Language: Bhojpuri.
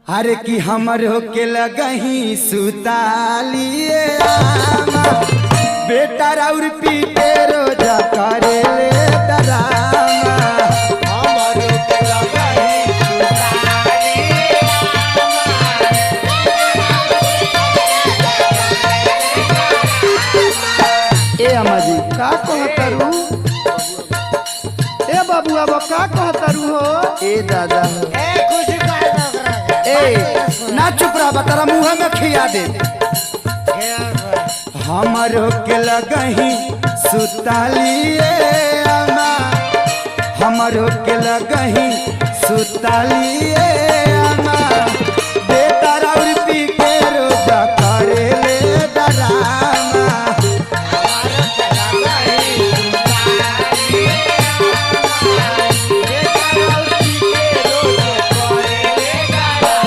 अरे कि हमरो के लगही सुतालिए आमा बेटा राउर पीटे रोजा करे ले डरामा हमरो के लगही सुतालिए ए अम्मा जी का कहतरू ए बाबू अब का कहतरू हो ए दादा ए खुशी कर दो ओकरा के। ए ना चुप रहा तारा मुँह में खिया दे हमरो के लगही सुतालिए आमा हमरो के लगही सुतालिए